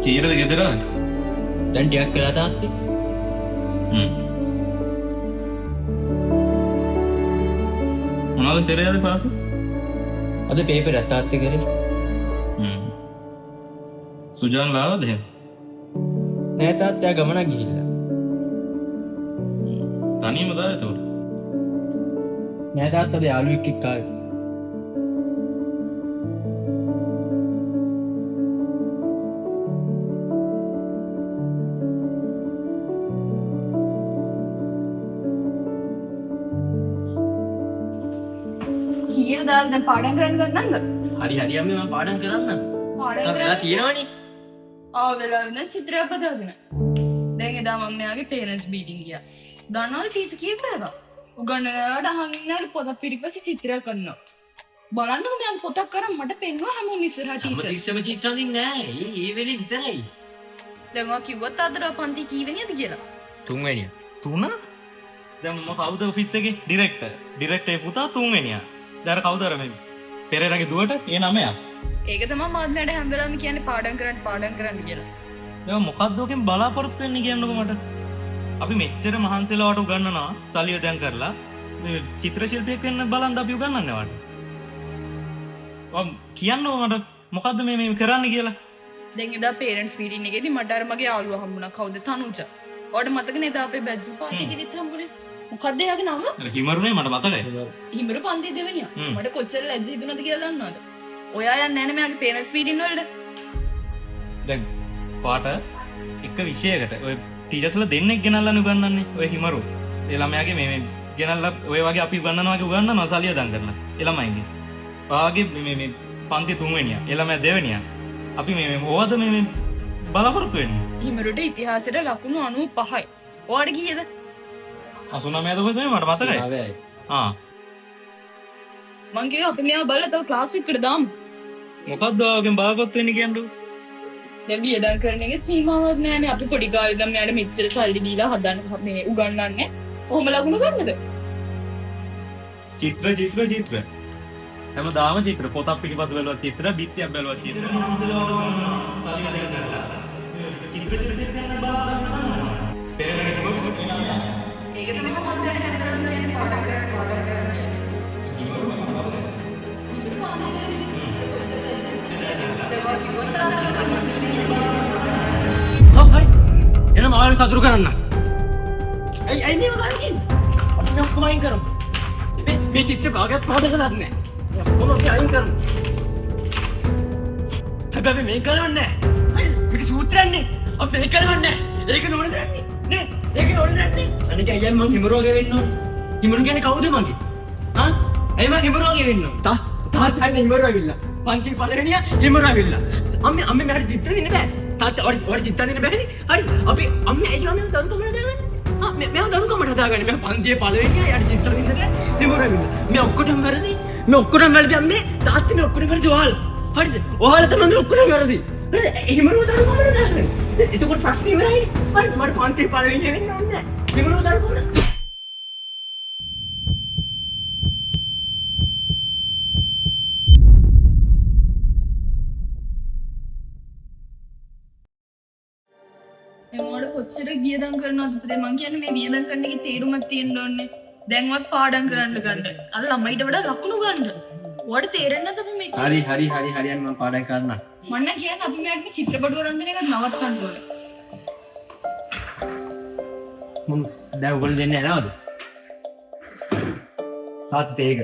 කීයටද ගෙදර ආවේ? දැන් ටිකක් වෙලා තාත්තේ. මොනවද පෙරේද පාසෙ? අද පේපර් එක තාත්තේ කරේ. සුජාන් ලාවද එහෙම? නෑ තාත්තා ගමනක් ගිහිල්ලා. තනියම දාලා එතකොට. නෑ තාත්තා යාළුවෙක් එක්ක ආවේ. කීයද දැන් පාඩම් කරන්න ගන්නද? හරි හරි අම්මේ මම පාඩම් කරන්න. පාඩම් තාත්තා වෙලා තියෙනවනේ. වෙලා වෙන චිත්‍රයක් බදාගෙන. දැන් එදා මම මෙයාගේ පේරන්ට්ස් මීටින් ගියා. දන්නවද ටීචර් කියපේවා? උගන්නනලාට අහන් ඉන්නාට පොත පිටිපස්සේ චිත්‍රයක් කරනවා. බලන්නකෝ මම පොතක් කරන් මට පෙන්නුවා හැමෝම ඉස්සරහා ටීචර්. හැමතිස්සෙම චිත්‍ර අඳින්නේ නෑ. ඒ වෙලේ විතරයි. දැන් මම කිව්වත් අදට පන්ති කීවෙනියද කියලා. තුන්වෙනිය. තුන? දැන් මම කවුද ඔෆිස් එකේ ඩිරෙක්ටර්. ඩිරෙක්ටරේ පුතා තුන්වෙනියා. දැන් කවුද අර මේ පෙරේරාගේ දුවට ඒ නමයා. ඒක තමයි මාත්මයට හැම වෙලාවෙම කියන්නේ පාඩම් කරන්න කියලා. දැන් මොකද්ද ඔකෙන් බලාපොරොත්තු වෙන්නේ කියන්නකෝ මට. අපි මෙච්චර මහන්සිලාවට උගන්වනවා සල්ලි දැන් කරලා මේ චිත්‍ර ශිල්පියෙක් වෙන්න බලන්න අපි උගන්වන්නේ වට. ඔම් කියන්නකෝ මට මොකද්ද මේ කරන්න කියලා. දැන් එදා පේරන්ට්ස් මීටින් එකේදී මට අර මගේ යාළුවා හම්බුණා. කවුද? තනුජ. ඔයාලට මතකනේ එදා අපේ බැච් පාටි එකේදීත් හම්බුනේ. මොකක්ද එයාගේ නම? හිමරුනේ මට මතකයි. හිමරු පන්ති දෙවෙනියා. මට කොච්චර ලැජ්ජ හිතුණාද කියලා දන්නවද? ඔයා යන්නේ නැහැ නේ මෙයාගේ පේරන්ට්ස් මීටින් වලට. දැන් පාට එක විෂයකට ඔය ටීචර්ස්ලා දෙන්නෙක් ගෙනල්ලානේ උගන්වන්නේ. ඔය හිමරු. ඒ ළමයාගේ මේ ගෙනල්ලා ඔය වගේ අපි උගන්වනවා සල්ලිය දන් කරලා. ඒ ළමයිගේ. ඔයාගේ මේ පන්ති තුන්වෙනියා. ඒ ළමයා දෙවෙනියා. අපි මේ ඕවද මේ බලාපොරොත්තු වෙන්නේ. හිමරුට ඉතිහාසෙට ලකුණු 95යි. ඔයාට කීයද? 89ද කොහෙද මට මතකයි. මං කිව්වා අපි මෙයා බලලා තව ක්ලාස් එකකට දාමු. මොකක්ද ඔයාගෙන් බලාපොරොත්තු වෙන්නේ කියන්නේ? දැන් වියදම් කරන එකේ සීමාවක් නැහැනේ. අපි පොඩි කාලේ ඉඳන් මෙයාට මෙච්චර සල්ලි දීලා හදන්න මේ උගන්වන්නේ. කොහොම ලකුණු ගන්නද? චිත්‍ර හැමදාම චිත්‍ර පොතක් පිටිපස්ස බැලුවා චිත්‍ර බිත්තියක් බැලුවා චිත්‍ර ඒක තමයි මම දැන් හැන්දරන් කියන්නේ පාඩම් කරන්න. හරි. එන මාළු සතුරු කරන්න. ඇයි මේ මාළකින්? අපි ඔක්කොම අයින් කරමු. මේ චිත්‍ර භාගයක් පාඩ කරලා නැහැ. ඔක්කොම අපි අයින් කරමු. හැබැයි මේක කරන්නේ නැහැ. මේක සූත්‍රයන්නේ. අපි මේක කරන්නේ නැහැ. ඒක නෝන දන්නේ. නේ? ඒක නෝන දන්නේ. අනික අයියා මම හිමරු වගේ වෙන්න ඕනේ. හිමරු කියන්නේ කවුද මගේ? හා? ඇයි මම හිමරු වගේ වෙන්න ඕනේ? තාත්තා හිමරු ඇවිල්ලා. පන්ති පළවෙනියා හිමරු ඇවිල්ලා. අම්මේ මට චිත්‍ර දෙන්න බෑ. තාත්තා ඔයාලට චිත්‍ර දෙන්න බෑනේ. හරි. අපි අම්මේ ඇයි අම්මේ දරුකමට දාගන්නේ? මම දරුකමට දාගන්නේ. මම පන්තියේ පළවෙනියා යාට චිත්‍ර දෙන්න බෑ. හිමරු ඇවිල්ලා. මේ ඔක්කොටම වැරදි. මේ ඔක්කොටම වැරදි අම්මේ. තාත්තා මේ ඔක්කොටම වැරදි ඔයාලා. හරිද? ඔයාලා තමයි මේ ඔක්කොටම වැරදි. හරිද? හිමරු දරුකමට දාගන්නේ. එතකොට ප්‍රශ්නේ ඉවරයි. හරි. මට පන්තියේ පළවෙනියා වෙන්න ඕනේ නැහැ. හිමරු දරුකමට එමෝඩ කොච්චර වියදම් කරනවද පුතේ? මං කියන්නේ මේ වියදම් කරන එකේ තේරුමක් තියෙන්න ඕනේ. දැන්වත් පාඩම් කරන්න ගන්න. අර ළමයිට වඩා ලකුණු ගන්න. ඔයාලට තේරෙන්නේ නැද්ද අපි මෙච්චර? හරි මම පාඩම් කරන්න. මම නම් කියන්නේ අපි මෙයාට මේ චිත්‍රපට වරන්දන එකත් නවත්තන්න ඕනේ. මම දැන් ඔයගොල්ලෝ දෙන්නේ නැනවද? තාත්තේ ඒක